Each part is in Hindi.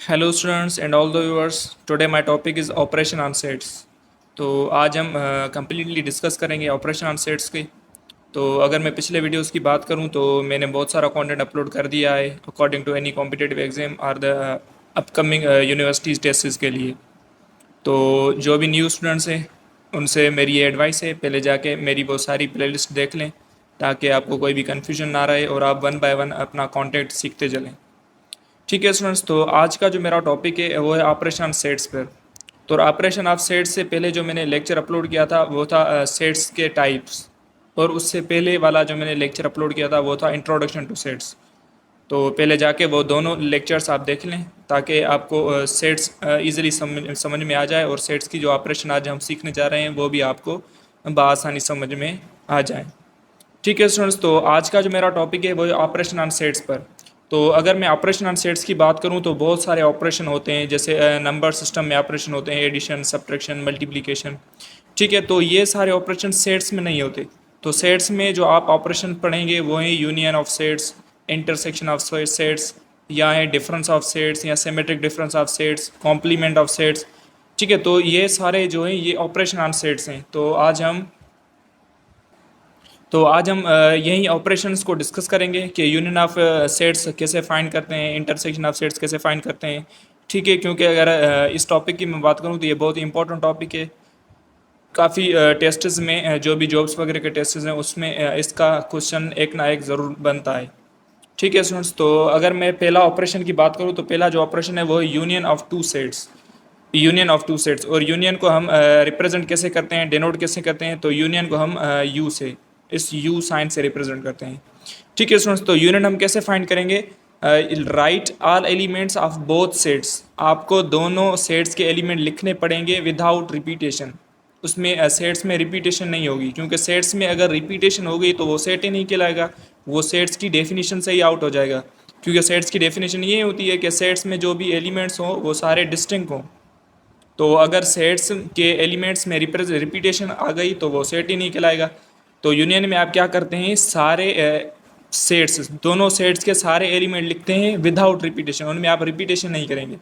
Hello students and all the viewers. Today my topic is operation on sets. तो आज हम कम्प्लीटली डिस्कस करेंगे ऑपरेशन ऑन सेट्स की। तो अगर मैं पिछले वीडियोस की बात करूं तो मैंने बहुत सारा कंटेंट अपलोड कर दिया है according to any competitive exam और द अपकमिंग यूनिवर्सिटीज़ टेस्ट्स के लिए। तो जो भी न्यू स्टूडेंट्स हैं उनसे मेरी ये एडवाइस है, पहले जाके मेरी वो सारी प्लेलिस्ट देख लें ताकि आपको कोई भी कन्फ्यूजन ना रहे और आप वन बाय वन अपना कॉन्टेंट सीखते चलें। ठीक है स्टूडेंट्स, तो आज का जो मेरा टॉपिक है वो है ऑपरेशन सेट्स पर। तो ऑपरेशन ऑफ सेट्स से पहले जो मैंने लेक्चर अपलोड किया था वो था सेट्स के टाइप्स, और उससे पहले वाला जो मैंने लेक्चर अपलोड किया था वो था इंट्रोडक्शन टू सेट्स। तो पहले जाके वो दोनों लेक्चर्स आप देख लें ताकि आपको सेट्स ईज़िली समझ में आ जाए, और सेट्स की जो ऑपरेशन आज हम सीखने जा रहे हैं वो भी आपको बआसानी समझ में आ जाए। ठीक है स्टूडेंट्स, तो आज का जो मेरा टॉपिक है वो है ऑपरेशन ऑन सेट्स पर। तो अगर मैं ऑपरेशन ऑन सेट्स की बात करूं तो बहुत सारे ऑपरेशन होते हैं, जैसे नंबर सिस्टम में ऑपरेशन होते हैं, एडिशन, सब्ट्रैक्शन, मल्टीप्लिकेशन। ठीक है, तो ये सारे ऑपरेशन सेट्स में नहीं होते। तो सेट्स में जो आप ऑपरेशन पढ़ेंगे वो है union of sets, intersection of sets, या है डिफरेंस ऑफ सेट्स, या symmetric difference of sets, complement of sets. ठीक है, तो ये सारे जो हैं ये ऑपरेशन ऑन सेट्स हैं। तो आज हम यही ऑपरेशंस को डिस्कस करेंगे कि यूनियन ऑफ सेट्स कैसे फाइंड करते हैं, इंटरसेक्शन ऑफ सेट्स कैसे फाइंड करते हैं। ठीक है, क्योंकि अगर इस टॉपिक की मैं बात करूं तो ये बहुत ही इंपॉर्टेंट टॉपिक है। काफ़ी टेस्ट्स में जो भी जॉब्स वगैरह के टेस्ट्स हैं उसमें इसका क्वेश्चन एक ना एक ज़रूर बनता है। ठीक है स्टूडेंट्स, तो अगर मैं पहला ऑपरेशन की बात करूं तो पहला जो ऑपरेशन है वो है union of two sets. Union of two sets, और यूनियन को हम रिप्रेजेंट कैसे करते हैं, डिनोट कैसे करते हैं, तो यूनियन को हम यू से, इस यू साइन से रिप्रेजेंट करते हैं। ठीक है स्टूडेंट्स, तो यूनियन हम कैसे फाइंड करेंगे? Right all elements of both sets. आपको दोनों सेट्स के एलिमेंट लिखने पड़ेंगे विदाउट रिपीटेशन। उसमें सेट्स में रिपीटेशन नहीं होगी, क्योंकि सेट्स में अगर रिपीटेशन हो गई तो वो सेट ही नहीं कहलाएगा, वो सेट्स की डेफिनेशन से ही आउट हो जाएगा। क्योंकि सेट्स की डेफिनेशन ये होती है कि सेट्स में जो भी एलिमेंट्स हों वो सारे डिस्टिंक्ट हों। तो अगर सेट्स के एलिमेंट्स में रिपीटेशन आ गई तो वो सेट ही नहीं कहलाएगा। तो यूनियन में आप क्या करते हैं, सारे सेट्स, दोनों सेट्स के सारे एलिमेंट लिखते हैं विदाउट रिपीटेशन, उनमें आप रिपीटेशन नहीं करेंगे।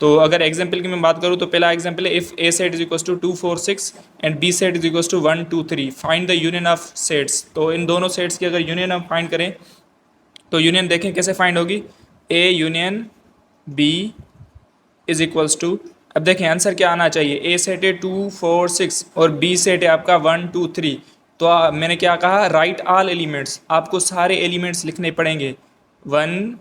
तो अगर एग्जांपल की मैं बात करूँ तो पहला एग्जांपल है, if A set is equals to 2 4 6 and B set is equals to 1 2 3, find the union of sets. तो इन दोनों सेट्स की अगर यूनियन हम फाइंड करें तो यूनियन देखें कैसे फाइंड होगी, A union B is equals to, अब देखें आंसर क्या आना चाहिए, ए सेट है 2 4 6 और बी सेट है आपका 1 2 3। तो मैंने क्या कहा, राइट ऑल एलिमेंट्स, आपको सारे एलिमेंट्स लिखने पड़ेंगे 1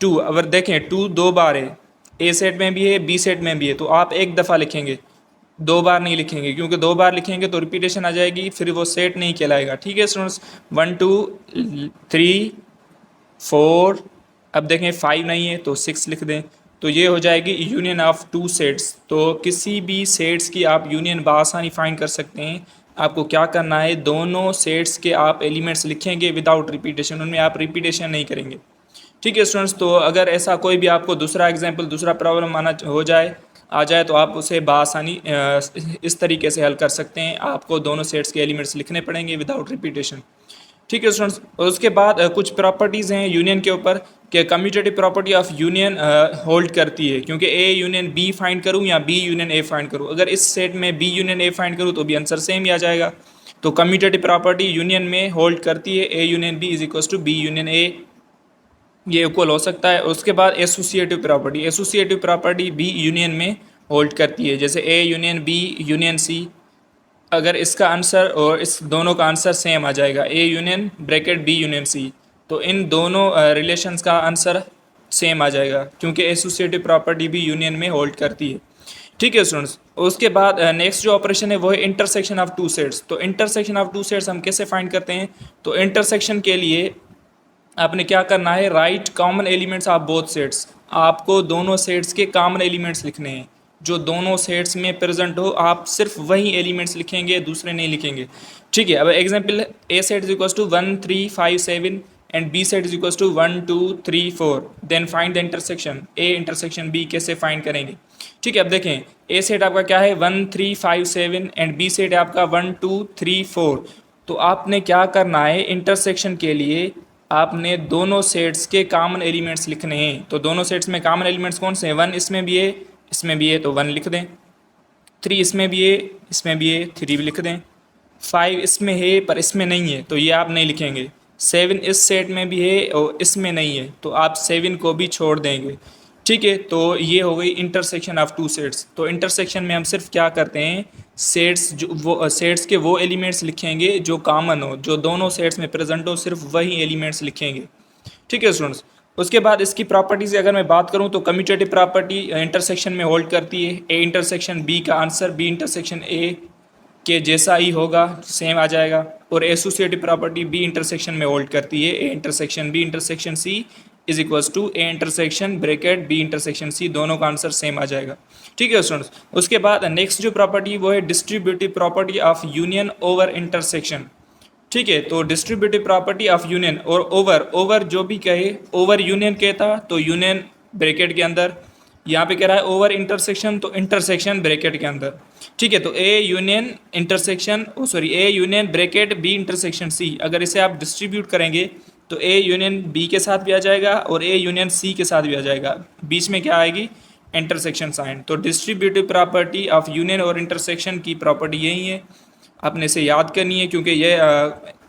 2। अगर देखें 2 दो बार है, ए सेट में भी है बी सेट में भी है, तो आप एक दफ़ा लिखेंगे, दो बार नहीं लिखेंगे, क्योंकि दो बार लिखेंगे तो रिपीटेशन आ जाएगी, फिर वो सेट नहीं कहलाएगा। ठीक है स्टूडेंट्स, 1 2 3 4, अब देखें 5 नहीं है तो 6 लिख दें, तो ये हो जाएगी यूनियन ऑफ टू सेट्स। तो किसी भी सेट्स की आप यूनियन बआसानी फाइंड कर सकते हैं। आपको क्या करना है, दोनों सेट्स के आप एलिमेंट्स लिखेंगे विदाउट रिपीटेशन, उनमें आप रिपीटेशन नहीं करेंगे। ठीक है स्टूडेंट्स, तो अगर ऐसा कोई भी आपको दूसरा एग्जाम्पल, दूसरा प्रॉब्लम आ जाए तो आप उसे बआसानी इस तरीके से हल कर सकते हैं। आपको दोनों सेट्स के एलिमेंट्स लिखने पड़ेंगे विदाउट रिपीटेशन। ठीक है स्टूडेंट्स, उसके बाद कुछ प्रॉपर्टीज़ हैं यूनियन के ऊपर कि commutative property of union hold करती है, क्योंकि ए यूनियन बी फाइंड करूं या बी यूनियन ए फाइंड करूं, अगर इस सेट में बी यूनियन ए फाइंड करूं तो भी आंसर सेम ही आ जाएगा। तो कम्यूटेटिव प्रॉपर्टी यूनियन में होल्ड करती है, A union B is equals to B union A, ये इक्वल हो सकता है। उसके बाद एसोसिएटिव प्रॉपर्टी बी यूनियन में होल्ड करती है, जैसे A union B union C. अगर इसका आंसर और इस दोनों का आंसर सेम आ जाएगा, A union bracket B union C, तो इन दोनों रिलेशंस का आंसर सेम आ जाएगा, क्योंकि एसोसिएटिव प्रॉपर्टी भी यूनियन में होल्ड करती है। ठीक है स्टूडेंट्स, उसके बाद नेक्स्ट जो ऑपरेशन है वो है इंटरसेक्शन ऑफ टू सेट्स। तो इंटरसेक्शन ऑफ टू सेट्स हम कैसे फाइंड करते हैं, तो इंटरसेक्शन के लिए आपने क्या करना है, right common elements of both sets. आपको दोनों सेट्स के कॉमन एलिमेंट्स लिखने हैं, जो दोनों सेट्स में प्रेजेंट हो, आप सिर्फ वही एलिमेंट्स लिखेंगे, दूसरे नहीं लिखेंगे। ठीक है, अब example, A set is equals to 1 3 5 7 and B set is equals to 1 2 3 4, then find the intersection A intersection B, कैसे फाइंड करेंगे। ठीक है, अब देखें ए सेट आपका क्या है 1 3 5 7 एंड बी सेट है आपका 1 2 3 4। तो आपने क्या करना है, इंटरसेक्शन के लिए आपने दोनों सेट्स के कॉमन एलिमेंट्स लिखने हैं। तो दोनों सेट्स में कॉमन एलिमेंट्स कौन से हैं? 1 इसमें भी है, इसमें भी है, तो 1 लिख दें। 3 इसमें भी है, इसमें भी है, 3 भी लिख दें। 5 इसमें है पर इसमें नहीं है, तो ये आप नहीं लिखेंगे। 7 इस सेट में भी है और इसमें नहीं है, तो आप 7 को भी छोड़ देंगे। ठीक है, तो ये हो गई इंटरसेक्शन ऑफ टू सेट्स। तो इंटरसेक्शन में हम सिर्फ क्या करते हैं, सेट्स जो वो सेट्स के वो एलिमेंट्स लिखेंगे जो कॉमन हो, जो दोनों सेट्स में प्रेजेंट हो, सिर्फ वही एलिमेंट्स लिखेंगे। ठीक है स्टूडेंट्स। उसके बाद इसकी प्रॉपर्टी से अगर मैं बात करूं तो कम्यूटेटिव प्रॉपर्टी इंटरसेक्शन में होल्ड करती है। ए इंटरसेक्शन बी का आंसर बी इंटरसेक्शन ए के जैसा ही होगा, सेम आ जाएगा। और एसोसिएटिव प्रॉपर्टी बी इंटरसेक्शन में होल्ड करती है। A intersection B intersection C is equals to A intersection bracket B intersection C, दोनों का आंसर सेम आ जाएगा। ठीक है स्टूडेंट्स। उसके बाद नेक्स्ट जो प्रॉपर्टी वो है distributive property of union over intersection. ठीक है, तो डिस्ट्रीब्यूटिव प्रॉपर्टी ऑफ यूनियन और ओवर जो भी कहे, ओवर यूनियन कहता तो यूनियन ब्रैकेट के अंदर, यहाँ पे कह रहा है ओवर इंटरसेक्शन तो इंटरसेक्शन ब्रैकेट के अंदर। ठीक है, तो A union intersection A union bracket B intersection C, अगर इसे आप डिस्ट्रीब्यूट करेंगे तो ए यूनियन बी के साथ भी आ जाएगा और ए यूनियन सी के साथ भी आ जाएगा, बीच में क्या आएगी, इंटरसेक्शन साइन। तो डिस्ट्रीब्यूटिव प्रॉपर्टी ऑफ यूनियन और इंटरसेक्शन की प्रॉपर्टी यही है, आपने इसे याद करनी है क्योंकि ये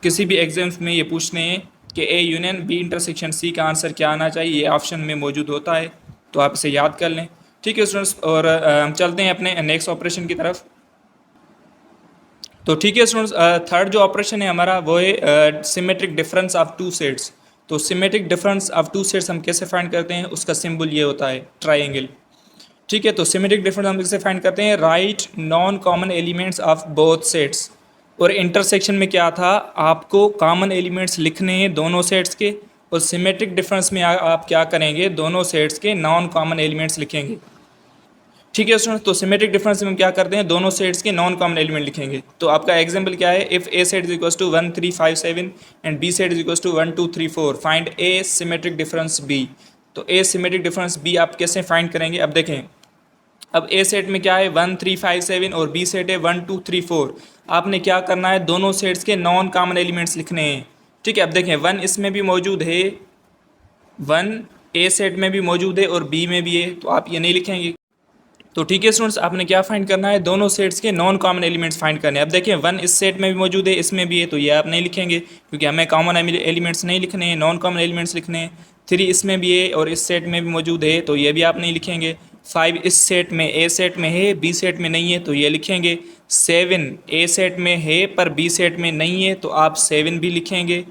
किसी भी एग्जाम्स में ये पूछने हैं कि A union B intersection C का आंसर क्या आना चाहिए, ये ऑप्शन में मौजूद होता है, तो आप इसे याद कर लें। ठीक है स्टूडेंट्स, और हम चलते हैं अपने नेक्स्ट ऑपरेशन की तरफ। तो ठीक है स्टूडेंट्स, थर्ड जो ऑपरेशन है हमारा वो है symmetric difference of two sets. तो symmetric difference of two sets हम कैसे फाइंड करते हैं, उसका सिंबल ये होता है ट्राइंगल। ठीक है, तो सिमेट्रिक डिफरेंस हम कैसे फाइंड करते हैं, right non common elements of both sets. और इंटरसेक्शन में क्या था, आपको कॉमन एलिमेंट्स लिखने हैं दोनों सेट्स के, और सिमेट्रिक डिफरेंस में आप क्या करेंगे, दोनों सेट्स के नॉन कॉमन एलिमेंट्स लिखेंगे। ठीक है स्टूडेंट्स, तो सिमेट्रिक डिफरेंस में हम क्या करते हैं, दोनों सेट्स के नॉन कॉमन एलिमेंट लिखेंगे। तो आपका एग्जांपल क्या है, if A set is equals to 1 3 5 7 and B set is equals to 1 2 3 4, find A symmetric difference B. तो ए सिमेट्रिक डिफरेंस बी आप कैसे फाइंड करेंगे, अब देखें। अब ए सेट में क्या है 1 3 5 7 और बी सेट है 1 2 3 4। आपने क्या करना है, दोनों सेट्स के नॉन कॉमन एलिमेंट्स लिखने हैं। ठीक है, अब देखें 1 इसमें भी मौजूद है, 1 ए सेट में भी मौजूद है और बी में भी है, तो आप ये नहीं लिखेंगे। तो ठीक है स्टूडेंट्स, आपने क्या फाइंड करना है, दोनों सेट्स के नॉन कॉमन एलिमेंट्स फाइंड करने हैं। अब देखिए 1 इस सेट में भी मौजूद है, इसमें भी है, तो ये आप नहीं लिखेंगे क्योंकि हमें कॉमन एलिमेंट्स नहीं लिखने हैं, नॉन कॉमन एलिमेंट्स लिखने हैं। 3 इसमें भी है और इस सेट में भी मौजूद है, तो ये भी आप नहीं लिखेंगे। 5 इस सेट में, ए सेट में है, बी सेट में नहीं है, तो ये लिखेंगे। 7 ए सेट में है पर बी सेट में नहीं है, तो आप 7 भी लिखेंगे।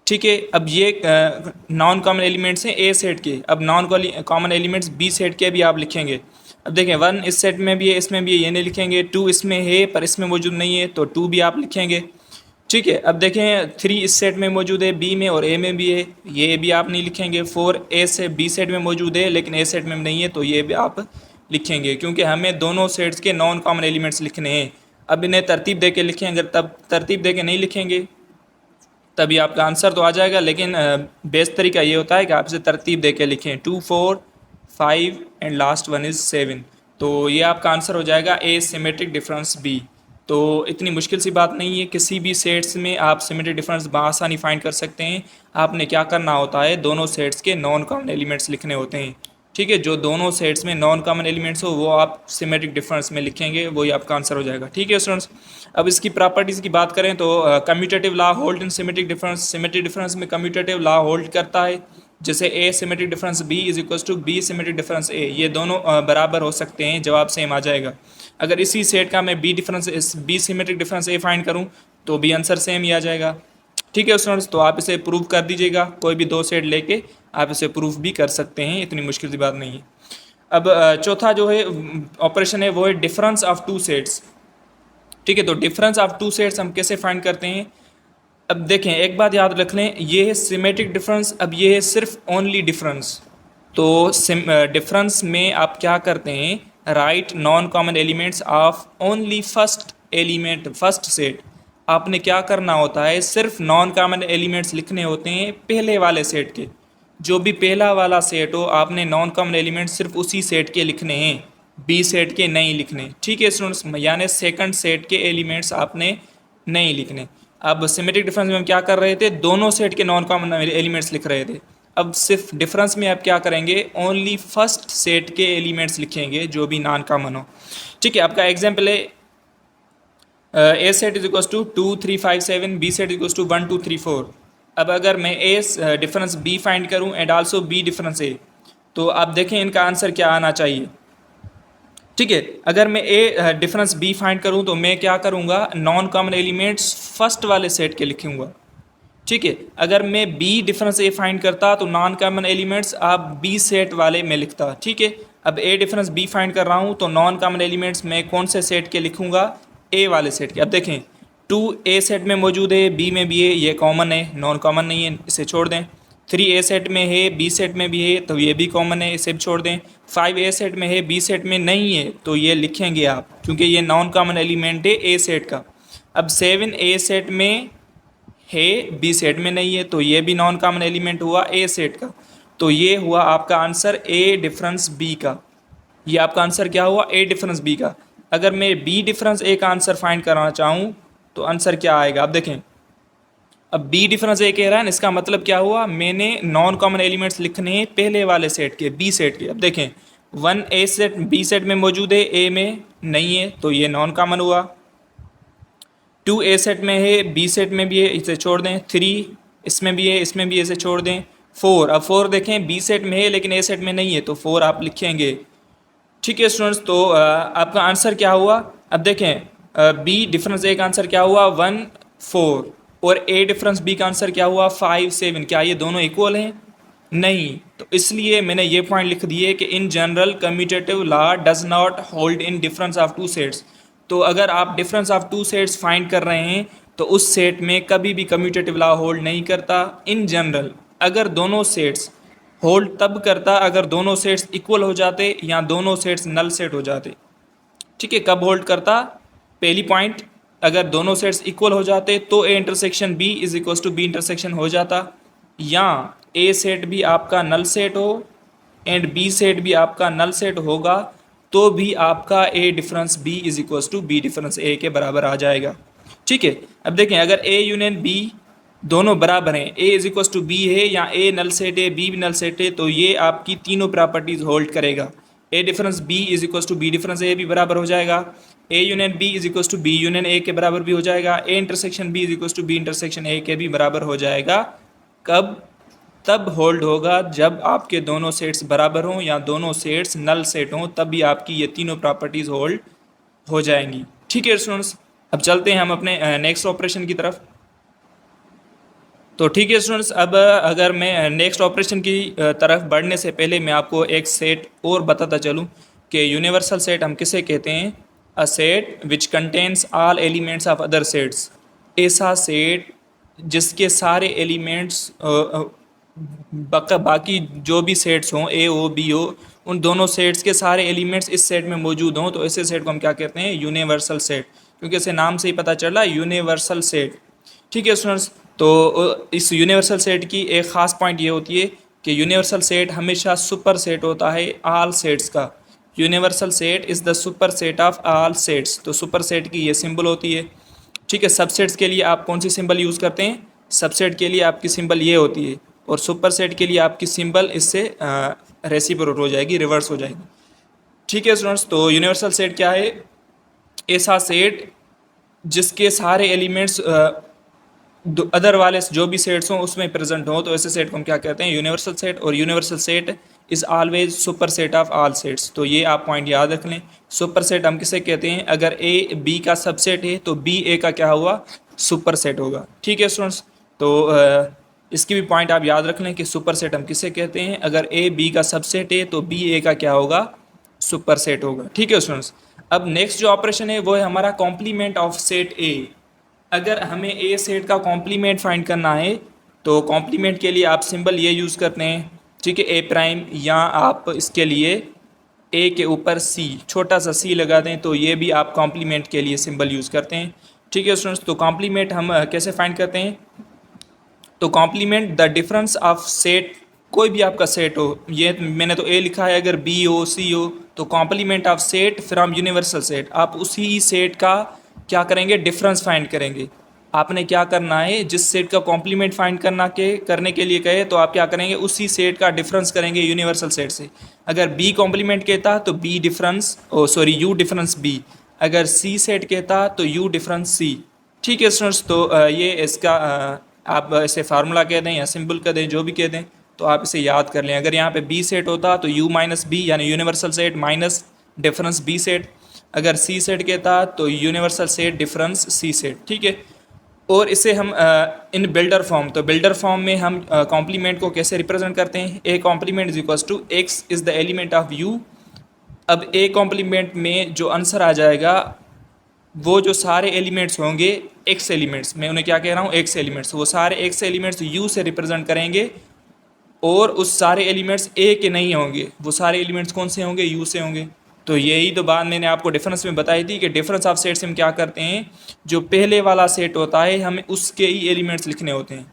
ठीक है, अब ये नॉन कॉमन एलिमेंट्स हैं ए सेट के, अब non common elements B set के भी आप लिखेंगे। अब देखें 1 इस सेट में भी है, इसमें भी है, ये नहीं लिखेंगे। 2 इसमें है पर इसमें मौजूद नहीं है, तो 2 भी आप लिखेंगे। ठीक है, अब देखें 3 इस सेट में मौजूद है, बी में और ए में भी है, ये भी आप नहीं लिखेंगे। 4 ए से बी सेट में मौजूद है लेकिन ए सेट में नहीं है, तो ये भी आप लिखेंगे क्योंकि हमें दोनों सेट्स के नॉन कॉमन एलिमेंट्स लिखने हैं। अब इन्हें तरतीब दे के लिखें, अगर तब तरतीब दे के नहीं लिखेंगे तभी आपका आंसर तो आ जाएगा, लेकिन बेस्ट तरीका ये होता है कि आप इसे तरतीब दे के लिखें, 2 4 5 एंड लास्ट वन इज़ 7, तो ये आपका आंसर हो जाएगा ए सिमेट्रिक डिफरेंस बी। तो इतनी मुश्किल सी बात नहीं है, किसी भी सेट्स में आप सिमेट्रिक डिफरेंस बआसानी फाइंड कर सकते हैं। आपने क्या करना होता है, दोनों सेट्स के नॉन कॉमन एलिमेंट्स लिखने होते हैं। ठीक है, जो दोनों सेट्स में नॉन कॉमन एलिमेंट्स हो वो आप सिमेट्रिक डिफरेंस में लिखेंगे, वही आपका आंसर हो जाएगा। ठीक है स्टूडेंट्स, अब इसकी प्रॉपर्टीज़ की बात करें तो commutative law hold in symmetric difference. Symmetric difference में कम्यूटेटिव लॉ होल्ड करता है, जैसे A symmetric difference B is equals to B symmetric difference A, ये दोनों बराबर हो सकते हैं, जवाब सेम आ जाएगा। अगर इसी सेट का मैं बी सिमेट्रिक डिफरेंस ए फाइंड करूँ तो भी आंसर सेम ही आ जाएगा। ठीक है स्टूडेंट्स, तो आप इसे प्रूव कर दीजिएगा, कोई भी 2 सेट लेके आप इसे प्रूफ भी कर सकते हैं, इतनी मुश्किल सी बात नहीं है। अब चौथा जो है ऑपरेशन है वो है डिफरेंस ऑफ टू सेट्स। ठीक है, तो डिफरेंस ऑफ टू सेट्स हम कैसे फाइंड करते हैं, अब देखें एक बात याद रख लें, ये है सिमेट्रिक डिफरेंस, अब ये है सिर्फ ओनली डिफरेंस। तो डिफरेंस में आप क्या करते हैं, right non common elements of only first element first set. आपने क्या करना होता है, सिर्फ नॉन कॉमन एलिमेंट्स लिखने होते हैं पहले वाले सेट के, जो भी पहला वाला सेट हो आपने नॉन कॉमन एलिमेंट्स सिर्फ उसी सेट के लिखने हैं, बी सेट के नहीं लिखने। ठीक है स्टूडेंट्स, यानी सेकंड सेट के एलिमेंट्स आपने नहीं लिखने। अब सिमेट्रिक डिफरेंस में हम क्या कर रहे थे, दोनों सेट के नॉन कॉमन एलिमेंट्स लिख रहे थे। अब सिर्फ डिफरेंस में आप क्या करेंगे, ओनली फर्स्ट सेट के एलिमेंट्स लिखेंगे जो भी नॉन कॉमन हो। ठीक है, आपका एग्जाम्पल है A set is equals to 2 3 5 7, B set is equals to 1 2 3 4। अब अगर मैं ए डिफरेंस बी फाइंड करूं and also B difference A, तो आप देखें इनका आंसर क्या आना चाहिए। ठीक है, अगर मैं ए डिफरेंस बी फाइंड करूं तो मैं क्या करूंगा, नॉन कॉमन एलिमेंट्स फर्स्ट वाले सेट के लिखूंगा। ठीक है, अगर मैं बी डिफरेंस ए फाइंड करता तो नॉन कॉमन एलिमेंट्स आप बी सेट वाले में लिखता। ठीक है, अब ए डिफरेंस बी फाइंड कर रहा हूँ तो नॉन कॉमन एलिमेंट्स मैं कौन से सेट के लिखूंगा, ए वाले सेट के। अब देखें 2 ए सेट में मौजूद है, बी में भी है, ये कॉमन है, नॉन कॉमन नहीं है, इसे छोड़ दें। 3 ए सेट में है, बी सेट में भी है, तो ये भी कॉमन है, इसे भी छोड़ दें। 5 ए सेट में है, बी सेट में नहीं है, तो ये लिखेंगे आप क्योंकि ये नॉन कॉमन एलिमेंट है ए सेट का। अब 7 ए सेट में है, बी सेट में नहीं है, तो ये भी नॉन कॉमन एलिमेंट हुआ ए सेट का। तो ये हुआ आपका आंसर ए डिफरेंस बी का। ये आपका आंसर क्या हुआ, ए डिफरेंस बी का। अगर मैं बी डिफरेंस ए का आंसर फाइंड करना चाहूँ तो आंसर क्या आएगा, आप देखें। अब बी डिफरेंस ए कह रहा है ना, इसका मतलब क्या हुआ, मैंने नॉन कॉमन एलिमेंट्स लिखने हैं पहले वाले सेट के, बी सेट के। अब देखें 1 ए सेट बी सेट में मौजूद है, ए में नहीं है, तो ये नॉन कॉमन हुआ। 2 ए सेट में है, बी सेट में भी है, इसे छोड़ दें। 3 इसमें भी है, इसमें भी, इसे छोड़ दें। 4, अब 4 देखें बी सेट में है लेकिन ए सेट में नहीं है, तो 4 आप लिखेंगे। ठीक है स्टूडेंट्स, तो आपका आंसर क्या हुआ, अब देखें बी डिफरेंस ए का आंसर क्या हुआ 1 4, और ए डिफरेंस बी का आंसर क्या हुआ 5 7। क्या ये दोनों इक्वल हैं, नहीं। तो इसलिए मैंने ये पॉइंट लिख दिए कि in general commutative law does not hold in difference of 2 sets. तो अगर आप डिफरेंस ऑफ 2 सेट्स फाइंड कर रहे हैं तो उस सेट में कभी भी कम्यूटेटिव लॉ होल्ड नहीं करता इन जनरल। अगर दोनों सेट्स होल्ड तब करता अगर दोनों सेट्स इक्वल हो जाते या दोनों सेट्स नल सेट हो जाते। ठीक है, कब होल्ड करता, पहली पॉइंट, अगर दोनों सेट्स इक्वल हो जाते तो A intersection B is equal to B intersection हो जाता, या ए सेट भी आपका नल सेट हो एंड बी सेट भी आपका नल सेट होगा, तो भी आपका A difference B is equal to B difference A के बराबर आ जाएगा। ठीक है, अब देखें अगर ए यूनियन बी दोनों बराबर हैं, ए इज इक्वल टू बी है या ए नल सेट है, बी भी नल सेट है, तो ये आपकी तीनों प्रॉपर्टीज होल्ड करेगा। A difference B is equal to B difference A भी बराबर हो जाएगा, A union B is equal to B union A के बराबर भी हो जाएगा, A intersection B is equal to B intersection A के भी बराबर हो जाएगा। कब, तब होल्ड होगा जब आपके दोनों सेट्स बराबर हों या दोनों सेट्स नल सेट हों, तब भी आपकी ये तीनों प्रॉपर्टीज़ होल्ड हो जाएंगी। ठीक है स्टूडेंट्स, अब चलते हैं हम अपने नेक्स्ट ऑपरेशन की तरफ। तो ठीक है स्टूडेंट्स, अब अगर मैं नेक्स्ट ऑपरेशन की तरफ बढ़ने से पहले मैं आपको एक सेट और बताता चलूँ कि यूनिवर्सल सेट हम किसे कहते हैं। A set which contains all elements of other sets, ऐसा सेट जिसके सारे एलिमेंट्स बाकी जो भी सेट्स हों, ए हो बी हो, उन दोनों सेट्स के सारे एलिमेंट्स इस सेट में मौजूद हों, तो ऐसे सेट को हम क्या कहते हैं, यूनिवर्सल सेट। क्योंकि इसे नाम से ही पता चल रहा है, यूनिवर्सल सेट। ठीक है स्टूडेंट्स, तो इस यूनिवर्सल सेट की एक ख़ास पॉइंट ये होती है कि यूनिवर्सल सेट हमेशा सुपर सेट होता है ऑल सेट्स का। Universal set is the super set of all sets. तो सुपर सेट की ये सिंबल होती है। ठीक है, सबसेट्स के लिए आप कौन सी सिंबल यूज़ करते हैं, सबसेट के लिए आपकी सिंबल ये होती है, और सुपर सेट के लिए आपकी सिंबल इससे रेसिप्रोकल हो जाएगी, रिवर्स हो जाएगी। ठीक है स्टूडेंट्स, तो यूनिवर्सल सेट क्या है, ऐसा सेट जिसके सारे एलिमेंट्स अदर वाले जो भी सेट्स हों उसमें प्रेजेंट हो, तो ऐसे सेट को हम क्या कहते हैं, यूनिवर्सल सेट। और universal set is always super set of all sets. तो ये आप पॉइंट याद रख लें। सुपर सेट हम किसे कहते हैं, अगर ए बी का सबसेट है तो बी ए का क्या हुआ, सुपर सेट होगा। ठीक है स्टूडेंट्स, तो इसकी भी पॉइंट आप याद रख लें कि सुपर सेट हम किसे कहते हैं, अगर ए बी का सबसेट है तो बी ए का क्या होगा, सुपर सेट होगा। ठीक है स्टूडेंट्स, अब नेक्स्ट जो ऑपरेशन है वो है हमारा कॉम्प्लीमेंट ऑफ सेट ए। अगर हमें ए सेट का कॉम्प्लीमेंट फाइंड करना है तो कॉम्प्लीमेंट के लिए आप सिंबल ये यूज़ करते हैं। ठीक है, ए प्राइम, या आप इसके लिए ए के ऊपर सी, छोटा सा सी लगा दें, तो ये भी आप कॉम्प्लीमेंट के लिए सिंबल यूज़ करते हैं। ठीक है स्टूडेंट्स, तो कॉम्प्लीमेंट हम कैसे फाइंड करते हैं, तो complement the difference of set, कोई भी आपका सेट हो, ये मैंने तो ए लिखा है, अगर बी हो सी हो, तो complement of set from universal set, आप उसी सेट का क्या करेंगे, डिफरेंस फाइंड करेंगे। आपने क्या करना है, जिस सेट का कॉम्प्लीमेंट फाइंड करने के लिए कहे तो आप क्या करेंगे, उसी सेट का डिफरेंस करेंगे यूनिवर्सल सेट से। अगर बी कॉम्प्लीमेंट कहता तो B difference U difference B, अगर सी सेट कहता तो यू डिफरेंस सी। ठीक है स्टूडेंट्स, तो ये इसका आप इसे फार्मूला कह दें या सिंपल कह दें, जो भी कह दें, तो आप इसे याद कर लें। अगर यहाँ पे बी सेट होता तो यू माइनस बी यानी universal set minus difference B set, अगर सी सेट कहता तो universal set difference C set. ठीक है, और इसे हम इन बिल्डर फॉर्म, तो बिल्डर फॉर्म में हम कॉम्प्लीमेंट को कैसे रिप्रेजेंट करते हैं, A complement is equals to X is the element of U. अब ए कॉम्प्लीमेंट में जो आंसर आ जाएगा वो जो सारे एलिमेंट्स होंगे एक्स एलिमेंट्स, मैं उन्हें क्या कह रहा हूँ, एक्स एलिमेंट्स, वो सारे एक्स एलिमेंट्स यू से रिप्रेजेंट करेंगे और उस सारे एलिमेंट्स ए के नहीं होंगे, वो सारे एलिमेंट्स कौन से होंगे, यू से होंगे। तो यही तो बात मैंने आपको डिफरेंस में बताई थी कि डिफरेंस ऑफ सेट से हम क्या करते हैं, जो पहले वाला सेट होता है हमें उसके ही एलिमेंट्स लिखने होते हैं।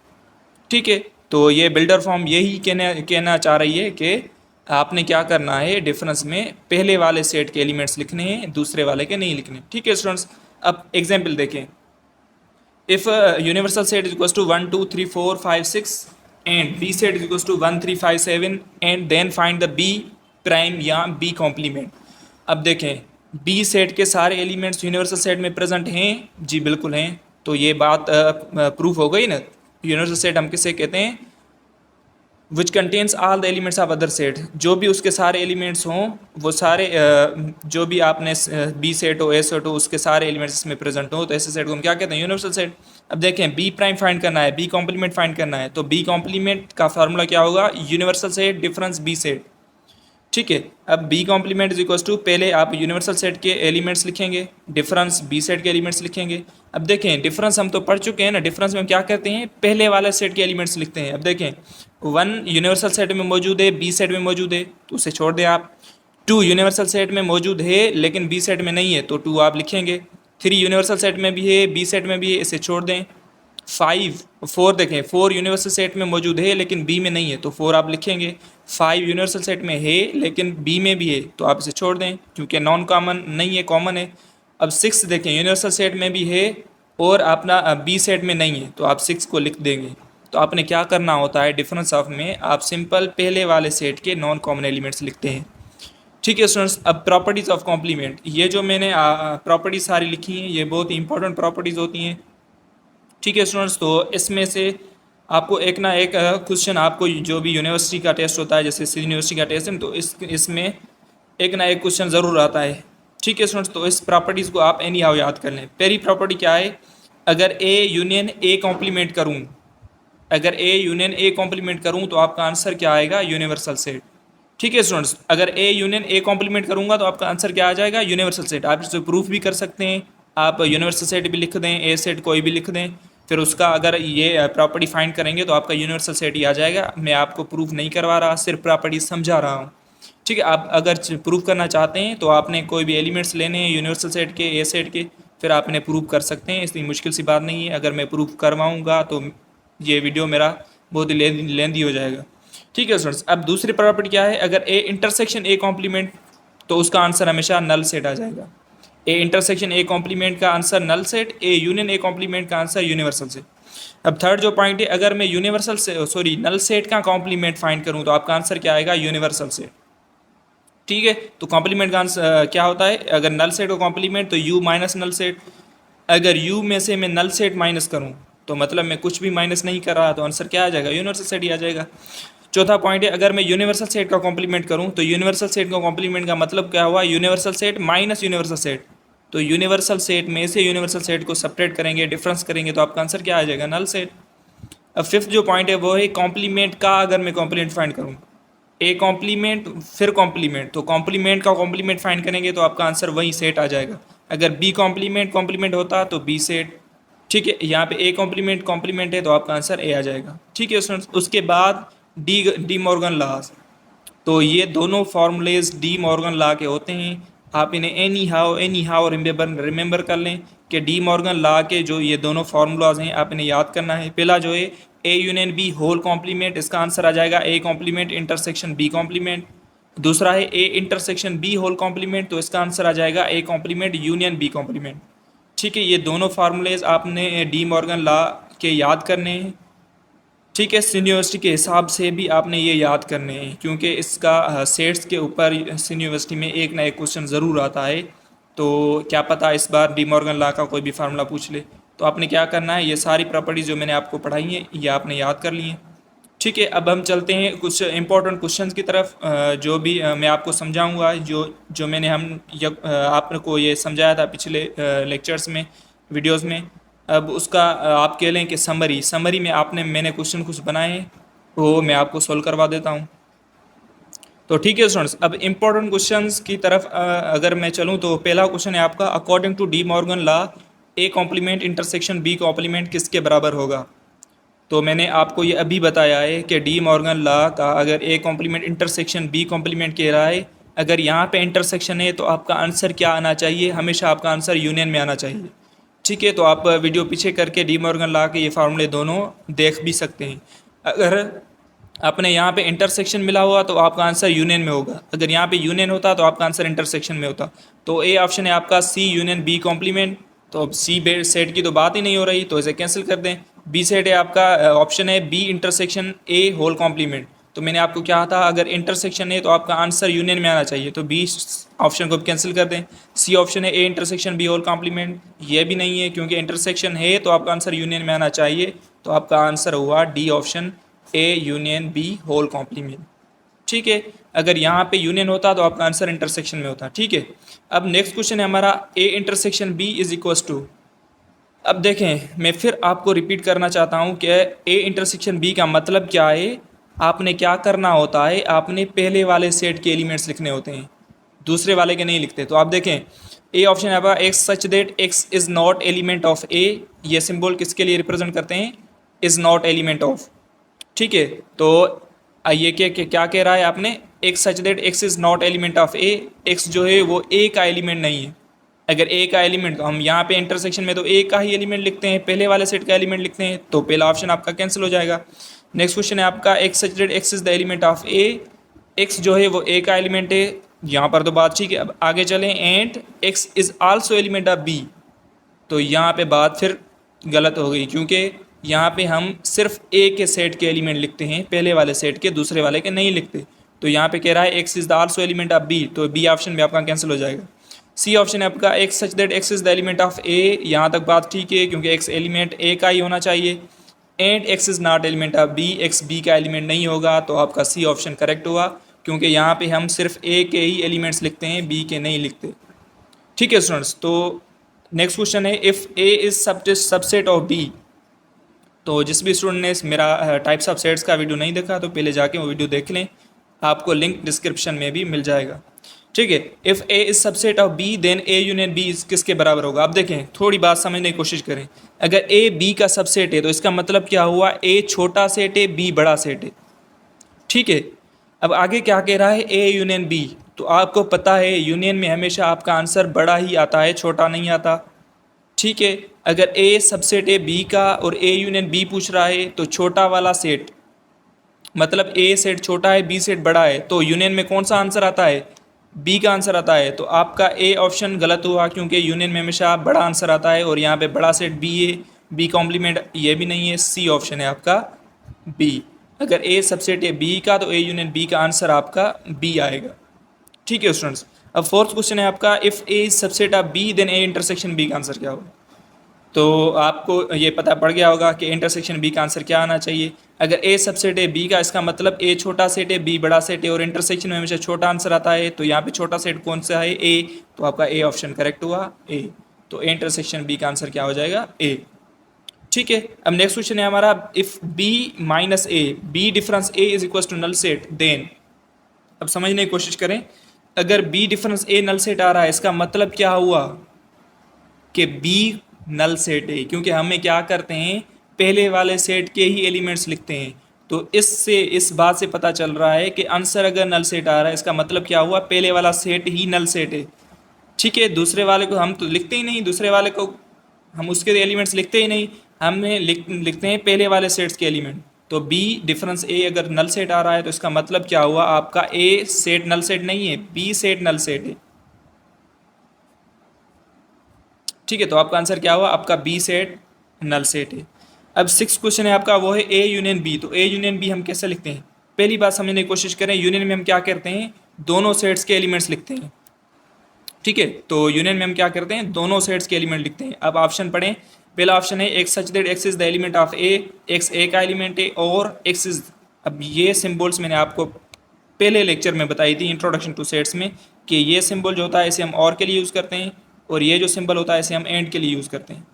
ठीक है, तो ये बिल्डर फॉर्म यही कहना चाह रही है कि आपने क्या करना है, डिफरेंस में पहले वाले सेट के एलिमेंट्स लिखने हैं, दूसरे वाले के नहीं लिखने। ठीक है स्टूडेंट्स, अब एग्जाम्पल देखें। If universal set is equals to 1 2 3 4 5 6 and B set is equals to 1 3 5 7 and then find the B prime या बी कॉम्प्लीमेंट। अब देखें, बी सेट के सारे एलिमेंट्स यूनिवर्सल सेट में प्रेजेंट हैं, जी बिल्कुल हैं, तो ये बात प्रूफ हो गई ना। यूनिवर्सल सेट हम किसे कहते हैं, which contains all the elements of other set, जो भी उसके सारे एलिमेंट्स हों, वो सारे जो भी आपने बी सेट हो, ए सेट हो, उसके सारे एलिमेंट्स इसमें प्रेजेंट हो, तो ऐसे सेट को हम क्या कहते हैं, यूनिवर्सल सेट। अब देखें, बी प्राइम फाइंड करना है, बी कॉम्प्लीमेंट फाइंड करना है, तो बी कॉम्प्लीमेंट का फार्मूला क्या होगा, universal set difference B set. ठीक है, अब B complement is equals to, पहले आप यूनिवर्सल सेट के एलिमेंट्स लिखेंगे, डिफरेंस बी सेट के एलिमेंट्स लिखेंगे। अब देखें, डिफरेंस हम तो पढ़ चुके हैं ना, डिफरेंस में हम क्या करते हैं, पहले वाले सेट के एलिमेंट्स लिखते हैं। अब देखें, 1 यूनिवर्सल सेट में मौजूद है, बी सेट में मौजूद है, तो उसे छोड़ दें आप। 2 यूनिवर्सल सेट में मौजूद है लेकिन बी सेट में नहीं है, तो 2 आप लिखेंगे। 3 यूनिवर्सल सेट में भी है, बी सेट में भी है, इसे छोड़ दें। 4 देखें, 4 यूनिवर्सल सेट में मौजूद है लेकिन बी में नहीं है, तो 4 आप लिखेंगे। 5 यूनिवर्सल सेट में है लेकिन बी में भी है, तो आप इसे छोड़ दें क्योंकि नॉन कॉमन नहीं है, कॉमन है। अब 6 देखें, यूनिवर्सल सेट में भी है और अपना बी सेट में नहीं है, तो आप 6 को लिख देंगे। तो आपने क्या करना होता है, डिफरेंस ऑफ में आप सिंपल पहले वाले सेट के नॉन कॉमन एलिमेंट्स लिखते हैं। ठीक है स्टूडेंट्स, अब प्रॉपर्टीज़ ऑफ कॉम्प्लीमेंट, ये जो मैंने प्रॉपर्टीज़ सारी लिखी हैं, ये बहुत ही इंपॉर्टेंट प्रॉपर्टीज़ होती हैं। ठीक है स्टूडेंट्स, तो इसमें से आपको एक ना एक क्वेश्चन, आपको जो भी यूनिवर्सिटी का टेस्ट होता है, जैसे यूनिवर्सिटी का टेस्ट है, तो इसमें एक ना एक क्वेश्चन ज़रूर आता है। ठीक है स्टूडेंट्स, तो इस प्रॉपर्टीज़ को आप एनी हाउ याद कर लें। पहली प्रॉपर्टी क्या है, अगर ए यूनियन ए कॉम्प्लीमेंट करूँ, अगर ए यूनियन ए कॉम्प्लीमेंट करूँ तो आपका आंसर क्या आएगा, यूनिवर्सल सेट। ठीक है स्टूडेंट्स, अगर ए यूनियन ए कॉम्प्लीमेंट करूँगा तो आपका आंसर क्या आ जाएगा, यूनिवर्सल सेट। आप इसे प्रूफ भी कर सकते हैं, आप यूनिवर्सल सेट भी लिख दें, ए सेट कोई भी लिख दें, फिर उसका अगर ये प्रॉपर्टी फाइंड करेंगे तो आपका यूनिवर्सल सेट ही आ जाएगा। मैं आपको प्रूफ नहीं करवा रहा, सिर्फ प्रॉपर्टी समझा रहा हूँ। ठीक है, आप अगर प्रूफ करना चाहते हैं तो आपने कोई भी एलिमेंट्स लेने हैं यूनिवर्सल सेट के, ए सेट के, फिर आप इन्हें प्रूफ कर सकते हैं, इसलिए मुश्किल सी बात नहीं है। अगर मैं प्रूफ करवाऊँगा तो ये वीडियो मेरा बहुत ही लेंदी हो जाएगा। ठीक है स्टूडेंट्स, अब दूसरी प्रॉपर्टी क्या है, अगर ए इंटरसेक्शन ए कॉम्प्लीमेंट, तो उसका आंसर हमेशा नल सेट आ जाएगा। ए इंटरसेक्शन ए कॉम्प्लीमेंट का answer null set, A union A complement का आंसर यूनिवर्सल सेट। अब थर्ड जो पॉइंट है, अगर मैं नल सेट का कॉम्प्लीमेंट फाइंड करूं तो आपका आंसर क्या आएगा, यूनिवर्सल सेट। ठीक है, तो कॉम्प्लीमेंट का आंसर क्या होता है, अगर नल सेट का कॉम्प्लीमेंट तो यू माइनस नल सेट, अगर यू में से मैं नल सेट माइनस करूँ तो मतलब मैं कुछ भी माइनस नहीं कर रहा, तो आंसर क्या आ जाएगा, यूनिवर्सल सेट ही आ जाएगा। चौथा पॉइंट है, अगर मैं यूनिवर्सल सेट का कॉम्प्लीमेंट करूं तो यूनिवर्सल सेट का कॉम्प्लीमेंट का मतलब क्या हुआ, universal set minus universal set, तो यूनिवर्सल सेट में से यूनिवर्सल सेट को सेपरेट करेंगे, डिफरेंस करेंगे, तो आपका आंसर क्या आ जाएगा, नल सेट। अब फिफ्थ जो पॉइंट है वो है कॉम्प्लीमेंट का, अगर मैं कॉम्प्लीमेंट फाइंड करूँ, ए कॉम्प्लीमेंट फिर कॉम्प्लीमेंट, तो कॉम्प्लीमेंट का कॉम्प्लीमेंट फाइंड करेंगे तो आपका आंसर वही सेट आ जाएगा। अगर बी कॉम्प्लीमेंट होता तो बी सेट। ठीक है, यहाँ पे ए कॉम्प्लीमेंट है तो आपका आंसर ए आ जाएगा। ठीक है स्टूडेंट्स, उसके बाद डी मॉर्गन लॉज, तो ये दोनों फार्मूलेज डी मॉर्गन लॉ के होते हैं। आप इन्हें एनी हाउ रिमेंबर कर लें कि डी मॉर्गन लॉ के जो ये दोनों फार्मूलाज हैं आप इन्हें याद करना है। पहला जो है A union B whole complement, इसका आंसर आ जाएगा A complement intersection B complement. दूसरा है A intersection B whole complement, तो इसका आंसर आ जाएगा A complement union B complement. ठीक है, ये दोनों फार्मूलेज आपने डी मॉर्गन लॉ के याद करने हैं। ठीक है, यूनिवर्सिटी के हिसाब से भी आपने ये याद करने हैं, क्योंकि इसका सेट्स के ऊपर यूनिवर्सिटी में एक ना एक क्वेश्चन ज़रूर आता है। तो क्या पता इस बार डी मॉर्गन लॉ का कोई भी फार्मूला पूछ ले। तो आपने क्या करना है, ये सारी प्रॉपर्टीज जो मैंने आपको पढ़ाई हैं ये आपने याद कर ली हैं। ठीक है, अब हम चलते हैं कुछ इंपॉर्टेंट क्वेश्चंस की तरफ, जो भी मैं आपको समझाऊंगा, जो जो मैंने आपको ये समझाया था पिछले लेक्चर्स में, वीडियोस में। अब उसका आप कह लें कि समरी में मैंने क्वेश्चन कुछ बनाए हैं, वो मैं आपको सोल्व करवा देता हूँ। तो ठीक है स्टूडेंट्स, अब इम्पोर्टेंट क्वेश्चंस की तरफ अगर मैं चलूँ तो पहला क्वेश्चन है आपका, according to De Morgan law A complement intersection B complement किसके बराबर होगा। तो मैंने आपको ये अभी बताया है कि डी मॉर्गन लॉ का अगर A complement intersection B complement कह रहा है, अगर यहाँ पे इंटरसेक्शन है तो आपका आंसर क्या आना चाहिए, हमेशा आपका आंसर यूनियन में आना चाहिए। ठीक है, तो आप वीडियो पीछे करके डी मॉर्गन लॉ के ये फार्मूले दोनों देख भी सकते हैं। अगर आपने यहाँ पे इंटरसेक्शन मिला हुआ तो आपका आंसर यूनियन में होगा, अगर यहाँ पे यूनियन होता तो आपका आंसर इंटरसेक्शन में होता। तो ए ऑप्शन है आपका सी यूनियन बी कॉम्प्लीमेंट। तो अब सी सेट की तो बात ही नहीं हो रही, तो इसे कैंसिल कर दें। बी सेट है आपका, ऑप्शन है B intersection A whole complement. तो मैंने आपको क्या था, अगर इंटरसेक्शन है तो आपका आंसर यूनियन में आना चाहिए, तो बी ऑप्शन को भी कैंसिल कर दें। सी ऑप्शन है A intersection B whole complement, ये भी नहीं है क्योंकि इंटरसेक्शन है तो आपका आंसर यूनियन में आना चाहिए। तो आपका आंसर हुआ D option A union B whole complement. ठीक है, अगर यहाँ पे यूनियन होता तो आपका आंसर इंटरसेक्शन में होता। ठीक है, अब नेक्स्ट क्वेश्चन है हमारा, A intersection B is equals to. अब देखें, मैं फिर आपको रिपीट करना चाहता हूँ कि ए इंटरसेक्शन बी का मतलब क्या है। आपने क्या करना होता है, आपने पहले वाले सेट के एलिमेंट्स लिखने होते हैं, दूसरे वाले के नहीं लिखते। तो आप देखें, ए ऑप्शन है आपका, x such that x is not element of A. ये सिंबल किसके लिए रिप्रेजेंट करते हैं, इज़ नॉट एलिमेंट ऑफ। ठीक है, तो ये क्या कह रहा है आपने, x such that x is not element of A. X जो है वो ए का एलिमेंट नहीं है। अगर ए का एलिमेंट, तो हम यहाँ पे इंटरसेक्शन में तो ए का ही एलिमेंट लिखते हैं, पहले वाले सेट का एलिमेंट लिखते हैं, तो पहला ऑप्शन आपका कैंसिल हो जाएगा। नेक्स्ट क्वेश्चन है आपका, x such that x is the element of A. X जो है वो ए का एलिमेंट है, यहाँ पर तो बात ठीक है। अब आगे चलें, and x is also element of B. तो यहाँ पे बात फिर गलत हो गई, क्योंकि यहाँ पे हम सिर्फ ए के सेट के एलिमेंट लिखते हैं, पहले वाले सेट के, दूसरे वाले के नहीं लिखते। तो यहाँ पे कह रहा है x is the also element of B, तो बी ऑप्शन भी आपका कैंसिल हो जाएगा। सी ऑप्शन है आपका, x such that x is the element of A. यहाँ तक बात ठीक है, क्योंकि एक्स एलिमेंट ए का ही होना चाहिए। And x is not element of B, X B का एलिमेंट नहीं होगा, तो आपका सी ऑप्शन करेक्ट हुआ, क्योंकि यहाँ पे हम सिर्फ ए के ही एलिमेंट्स लिखते हैं, बी के नहीं लिखते। ठीक है स्टूडेंट्स, तो नेक्स्ट क्वेश्चन है, if A is subset of B. तो जिस भी स्टूडेंट ने मेरा टाइप्स ऑफ सेट्स का वीडियो नहीं देखा तो पहले जाके वो वीडियो देख लें, आपको लिंक डिस्क्रिप्शन में भी मिल जाएगा। ठीक है, if A is subset of B then A union B किसके बराबर होगा। अब देखें, थोड़ी बात समझने की कोशिश करें। अगर ए बी का सबसेट है तो इसका मतलब क्या हुआ, ए छोटा सेट है, बी बड़ा सेट है। ठीक है, अब आगे क्या कह रहा है, ए यूनियन बी। तो आपको पता है यूनियन में हमेशा आपका आंसर बड़ा ही आता है, छोटा नहीं आता। ठीक है, अगर ए सबसेट है बी का और ए यूनियन बी पूछ रहा है, तो छोटा वाला सेट मतलब ए सेट छोटा है, बी सेट बड़ा है, तो यूनियन में कौन सा आंसर आता है, बी का आंसर आता है। तो आपका ए ऑप्शन गलत हुआ, क्योंकि यूनियन में हमेशा बड़ा आंसर आता है, और यहाँ पे बड़ा सेट बी है, बी कॉम्प्लीमेंट ये भी नहीं है। सी ऑप्शन है आपका बी। अगर ए सबसेट है बी का तो ए यूनियन बी का आंसर आपका बी आएगा। ठीक है स्टूडेंट्स, अब फोर्थ क्वेश्चन है आपका, if A is subset of B then A intersection B का आंसर क्या होगा। तो आपको ये पता पड़ गया होगा कि इंटरसेक्शन बी का आंसर क्या आना चाहिए। अगर ए सबसेट है बी का, इसका मतलब ए छोटा सेट है, बी बड़ा सेट है, और इंटरसेक्शन में हमेशा छोटा आंसर आता है। तो यहाँ पे छोटा सेट कौन सा है, ए। तो आपका ए ऑप्शन करेक्ट हुआ, ए। तो ए इंटरसेक्शन बी का आंसर क्या हो जाएगा, ए। ठीक है, अब नेक्स्ट क्वेश्चन है हमारा, if B minus A, B difference A is equal to null set then. अब समझने की कोशिश करें, अगर B difference A null set आ रहा है, इसका मतलब क्या हुआ कि बी नल सेट है, क्योंकि हमें क्या करते हैं, पहले वाले सेट के ही एलिमेंट्स लिखते हैं। तो इससे इस बात से पता चल रहा है कि आंसर अगर नल सेट आ रहा है, इसका मतलब क्या हुआ, पहले वाला सेट ही नल सेट है। ठीक है, दूसरे वाले को हम तो लिखते ही नहीं, दूसरे वाले को हम उसके एलिमेंट्स लिखते ही नहीं, हमें लिखते हैं पहले वाले सेट्स के एलिमेंट। तो बी डिफरेंस ए अगर नल सेट आ रहा है, तो इसका मतलब क्या हुआ, आपका ए सेट नल सेट नहीं है, बी सेट नल सेट है। ठीक है, तो आपका आंसर क्या हुआ, आपका बी सेट नल सेट है। अब 6 क्वेश्चन है आपका, वो है ए यूनियन बी। तो ए यूनियन बी हम कैसे लिखते हैं, पहली बात समझने की कोशिश करें। यूनियन में हम क्या करते हैं, दोनों सेट्स के एलिमेंट्स लिखते हैं। ठीक है, तो यूनियन में हम क्या करते हैं, दोनों सेट्स के एलिमेंट लिखते हैं। अब ऑप्शन पढ़ें। पहला ऑप्शन है x such that x is the element of A, x A का एलिमेंट है और एक्स इज, अब ये सिंबल्स मैंने आपको पहले लेक्चर में बताई थी इंट्रोडक्शन टू सेट्स में, कि ये सिंबल जो होता है इसे हम और के लिए यूज़ करते हैं और ये जो सिंबल होता है इसे हम एंड के लिए यूज़ करते हैं।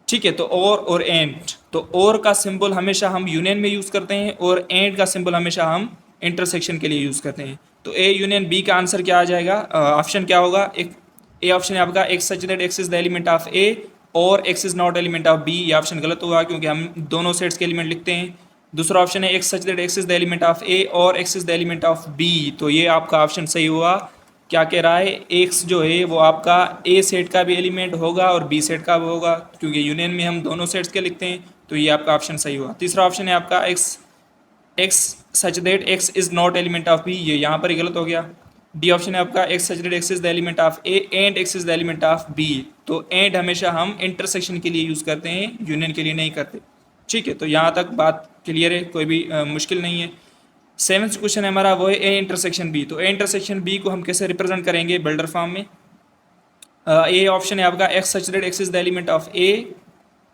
ठीक है, तो और एंड, तो और का सिंबल हमेशा हम यूनियन में यूज़ करते हैं और एंड का सिंबल हमेशा हम इंटरसेक्शन के लिए यूज़ करते हैं। तो ए यूनियन बी का आंसर क्या आ जाएगा, ऑप्शन क्या होगा, एक ए ऑप्शन है आपका x such that x is the element of A और x is not element of B. ये ऑप्शन गलत होगा क्योंकि हम दोनों सेट्स के एलिमेंट लिखते हैं। दूसरा ऑप्शन है x such that x is the element of A और x is the element of B. तो ये आपका ऑप्शन सही हुआ। क्या कह रहा है, एक्स जो है वो आपका ए सेट का भी एलिमेंट होगा और बी सेट का भी होगा, क्योंकि यूनियन में हम दोनों सेट्स के लिखते हैं। तो ये आपका ऑप्शन सही हुआ। तीसरा ऑप्शन है आपका x such that x is not element of B, ये यहाँ पर ही गलत हो गया। डी ऑप्शन है आपका x such that x is the element of A and x is the element of B. तो एंड हमेशा हम इंटरसेक्शन के लिए यूज़ करते हैं, यूनियन के लिए नहीं करते। ठीक है, तो यहाँ तक बात क्लियर है, कोई भी मुश्किल नहीं है। 7th क्वेश्चन है हमारा, वो है ए इंटरसेक्शन बी। तो ए इंटरसेक्शन बी को हम कैसे रिप्रेजेंट करेंगे बिल्डर फॉर्म में। ए ऑप्शन है आपका x such that x is the element of A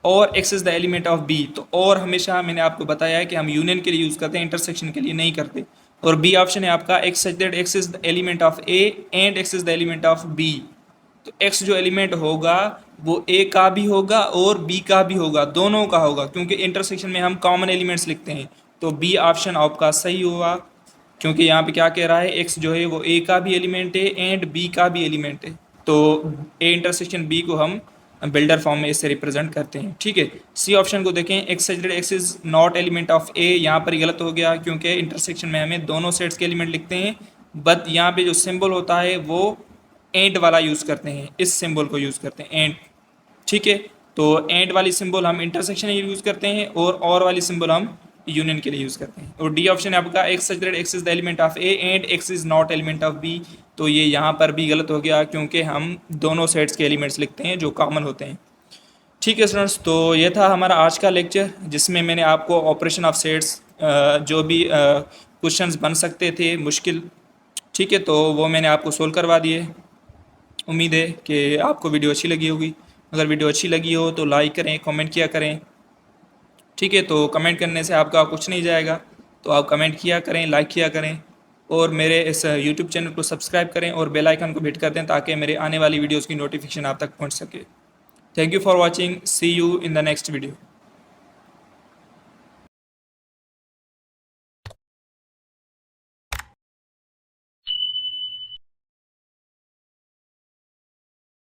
और x is the element of B. तो और हमेशा मैंने आपको बताया है कि हम यूनियन के लिए यूज़ करते हैं, इंटरसेक्शन के लिए नहीं करते। और बी ऑप्शन है आपका x such that x is the element of A and x is the element of B. तो एक्स जो एलिमेंट होगा वो ए का भी होगा और बी का भी होगा, दोनों का होगा, क्योंकि इंटरसेक्शन में हम कॉमन एलिमेंट्स लिखते हैं। तो बी ऑप्शन आपका सही हुआ, क्योंकि यहाँ पे क्या कह रहा है, एक्स जो है वो ए का भी एलिमेंट है एंड बी का भी एलिमेंट है। तो ए इंटरसेक्शन बी को हम बिल्डर फॉर्म में इससे रिप्रेजेंट करते हैं। ठीक है, सी ऑप्शन को देखें, x such that x is not element of A. यहाँ पर गलत हो गया क्योंकि इंटरसेक्शन में हमें दोनों सेट्स के एलिमेंट लिखते हैं, बट यहाँ पे जो सिंबल होता है वो एंड वाला यूज़ करते हैं, इस सिंबल को यूज़ करते हैं एंड। ठीक है, तो एंड वाली सिंबल हम इंटरसेक्शन में यूज़ करते हैं और वाली सिंबल हम यूनियन के लिए यूज़ करते हैं। और डी ऑप्शन है आपका x such that x is the element of A and x is not element of B. तो ये यहाँ पर भी गलत हो गया क्योंकि हम दोनों सेट्स के एलिमेंट्स लिखते हैं जो कॉमन होते हैं। ठीक है स्टूडेंट्स, तो ये था हमारा आज का लेक्चर, जिसमें मैंने आपको ऑपरेशन ऑफ सेट्स जो भी क्वेश्चंस बन सकते थे मुश्किल, ठीक है, तो वो मैंने आपको सोल्व करवा दिए। उम्मीद है कि आपको वीडियो अच्छी लगी होगी। अगर वीडियो अच्छी लगी हो तो लाइक करें, कमेंट किया करें। ठीक है, तो कमेंट करने से आपका कुछ नहीं जाएगा, तो आप कमेंट किया करें, लाइक किया करें और मेरे इस यूट्यूब चैनल को सब्सक्राइब करें और बेल आइकन को हिट कर दें ताकि मेरे आने वाली वीडियोज़ की नोटिफिकेशन आप तक पहुँच सके। Thank you for watching, see you in the next video.